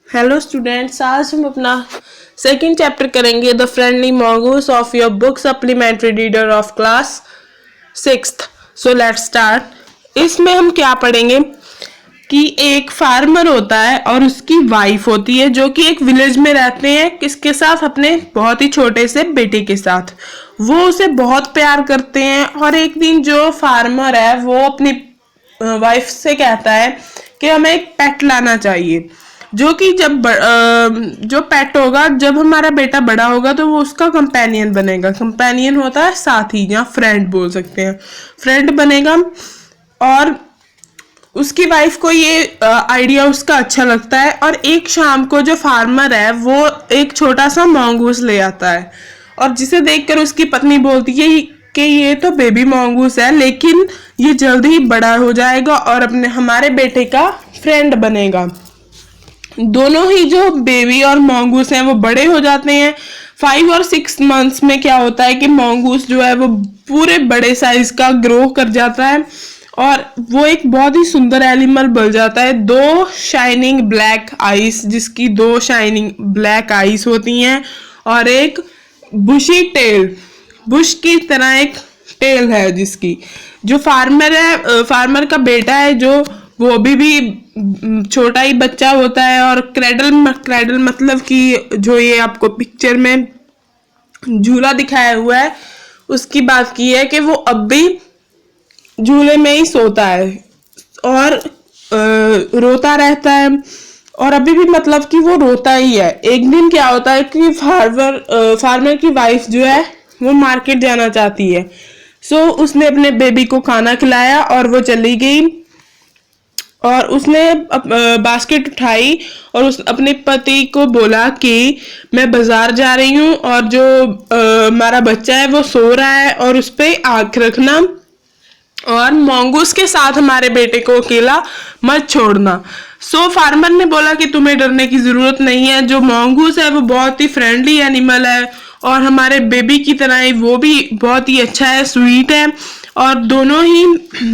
Hello students, आज हम अपना सेकंड चैप्टर करेंगे the friendly mongoose of your book supplementary reader of class 6th। So let's start. इसमें हम क्या पढ़ेंगे कि एक फार्मर होता है और उसकी वाइफ होती है जो कि एक विलेज में रहते हैं। किसके साथ? अपने बहुत ही छोटे से बेटे के साथ। वो उसे बहुत प्यार करते हैं और एक दिन जो फार्मर है वो अपनी वाइफ से कहता है कि हमें एक पेट लाना चाहिए, जो कि जो पेट होगा, जब हमारा बेटा बड़ा होगा तो वो उसका कंपेनियन बनेगा। कंपेनियन होता है साथी या फ्रेंड बोल सकते हैं, फ्रेंड बनेगा। और उसकी वाइफ को ये आइडिया उसका अच्छा लगता है और एक शाम को जो फार्मर है वो एक छोटा सा मॉन्गूस ले आता है और जिसे देखकर उसकी पत्नी बोलती है कि ये तो बेबी मॉन्गूस है, लेकिन ये जल्द ही बड़ा हो जाएगा और अपने हमारे बेटे का फ्रेंड बनेगा। दोनों ही जो बेबी और मॉन्गूस हैं वो बड़े हो जाते हैं। 5 और 6 मंथ्स में क्या होता है कि मॉन्गूस जो है वो पूरे बड़े साइज का ग्रो कर जाता है और वो एक बहुत ही सुंदर एनिमल बन जाता है। 2 शाइनिंग ब्लैक आईज, जिसकी 2 शाइनिंग ब्लैक आईज होती हैं और एक बुशी टेल, बुश की तरह एक टेल है जिसकी। जो फार्मर है, फार्मर का बेटा है, जो वो अभी भी छोटा ही बच्चा होता है और क्रेडल मतलब कि जो ये आपको पिक्चर में झूला दिखाया हुआ है उसकी बात की है कि वो अब भी झूले में ही सोता है और रोता रहता है और अभी भी मतलब कि वो रोता ही है। एक दिन क्या होता है कि फार्मर की वाइफ जो है वो मार्केट जाना चाहती है। सो उसने अपने बेबी को खाना खिलाया और वो चली गई और उसने बास्केट उठाई और उस अपने पति को बोला कि मैं बाजार जा रही हूँ और जो हमारा बच्चा है वो सो रहा है और उस पर आँख रखना और मॉन्गूस के साथ हमारे बेटे को अकेला मत छोड़ना। सो फार्मर ने बोला कि तुम्हें डरने की जरूरत नहीं है, जो मॉन्गूस है वो बहुत ही फ्रेंडली एनिमल है और हमारे बेबी की तरह ही वो भी बहुत ही अच्छा है, स्वीट है और दोनों ही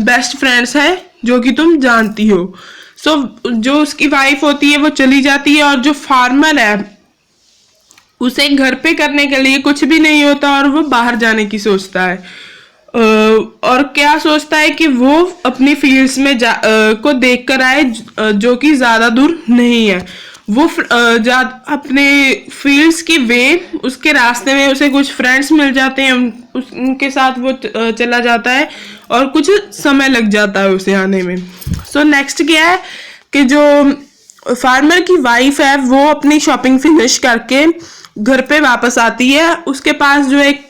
बेस्ट फ्रेंड्स हैं जो कि तुम जानती हो। सो जो उसकी वाइफ होती है वो चली जाती है और जो फार्मर है उसे घर पे करने के लिए कुछ भी नहीं होता और वो बाहर जाने की सोचता है। और क्या सोचता है कि वो अपनी फील्ड्स में को देख कर आए जो कि ज्यादा दूर नहीं है। वो अपने फील्ड्स की वे उसके रास्ते में उसे कुछ फ्रेंड्स मिल जाते हैं, उनके साथ वो चला जाता है और कुछ समय लग जाता है उसे आने में। सो नेक्स्ट क्या है कि जो फार्मर की वाइफ है वो अपनी शॉपिंग फिनिश करके घर पे वापस आती है। उसके पास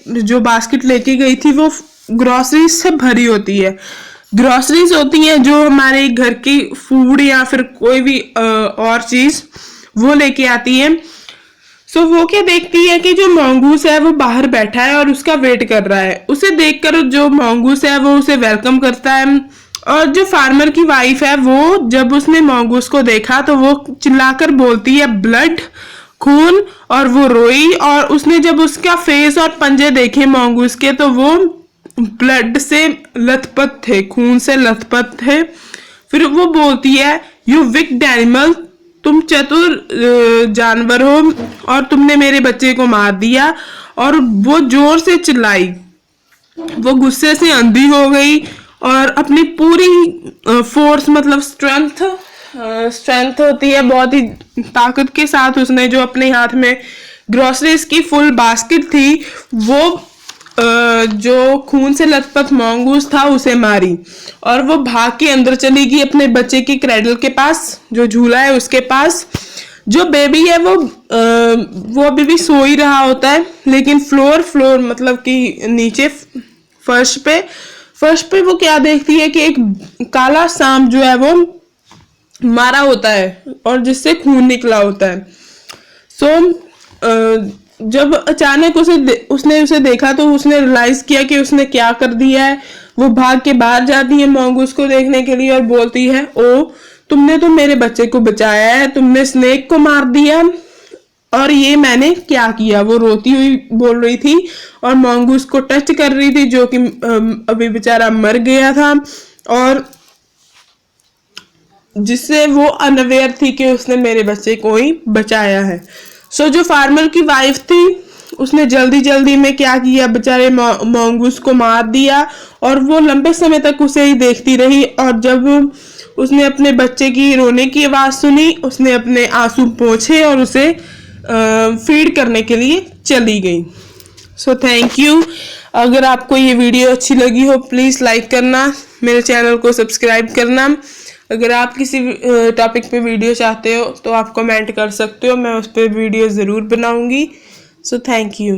जो बास्केट लेके गई थी वो ग्रोसरीज से भरी होती है। ग्रोसरीज होती हैं जो हमारे घर की फूड या फिर कोई भी और चीज वो लेके आती है। सो वो क्या देखती है कि जो मॉन्गूस है वो बाहर बैठा है और उसका वेट कर रहा है। उसे देखकर जो मॉन्गूस है वो उसे वेलकम करता है और जो फार्मर की वाइफ है वो जब उसने मॉन्गूस को देखा तो वो चिल्लाकर बोलती है ब्लड, खून, और वो रोई। और उसने जब उसका फेस और पंजे देखे मॉन्गूस के तो वो ब्लड से लथपथ थे, खून से लथपथ थे। फिर वो बोलती है यू विक्ड एनिमल, तुम चतुर जानवर हो और तुमने मेरे बच्चे को मार दिया। और वो जोर से चिल्लाई, वो गुस्से से अंधी हो गई और अपनी पूरी फोर्स मतलब स्ट्रेंथ होती है, बहुत ही ताकत के साथ उसने जो अपने हाथ में ग्रोसरीज की फुल बास्केट थी वो जो खून से लथपथ मॉन्गूस था उसे मारी और वो भाग के अंदर चली गई अपने बच्चे की क्रेडल के पास, जो झूला है उसके पास। जो बेबी है वो अभी भी सो ही रहा होता है, लेकिन फ्लोर मतलब कि नीचे फर्श पे वो क्या देखती है कि एक काला सांप जो है वो मारा होता है और जिससे खून निकला होता है। सो जब अचानक उसने उसे देखा तो उसने रियलाइज किया कि उसने क्या कर दिया है। वो भाग के बाहर जाती है मॉन्गूस को देखने के लिए और बोलती है ओ तुमने तो मेरे बच्चे को बचाया है, तुमने स्नेक को मार दिया और ये मैंने क्या किया। वो रोती हुई बोल रही थी और मॉन्गूस को टच कर रही थी जो कि अभी बेचारा मर गया था। और जिससे वो अनअवेयर थी कि उसने मेरे बच्चे को ही बचाया है। सो जो फार्मर की वाइफ थी उसने जल्दी जल्दी में क्या किया, बेचारे मंगूस को मार दिया और वो लंबे समय तक उसे ही देखती रही। और जब उसने अपने बच्चे की रोने की आवाज़ सुनी, उसने अपने आंसू पोंछे और उसे फीड करने के लिए चली गई। So thank you. अगर आपको ये वीडियो अच्छी लगी हो प्लीज़ लाइक करना, मेरे चैनल को सब्सक्राइब करना। अगर आप किसी टॉपिक पे वीडियो चाहते हो तो आप कमेंट कर सकते हो, मैं उस पर वीडियो ज़रूर बनाऊंगी। So thank you.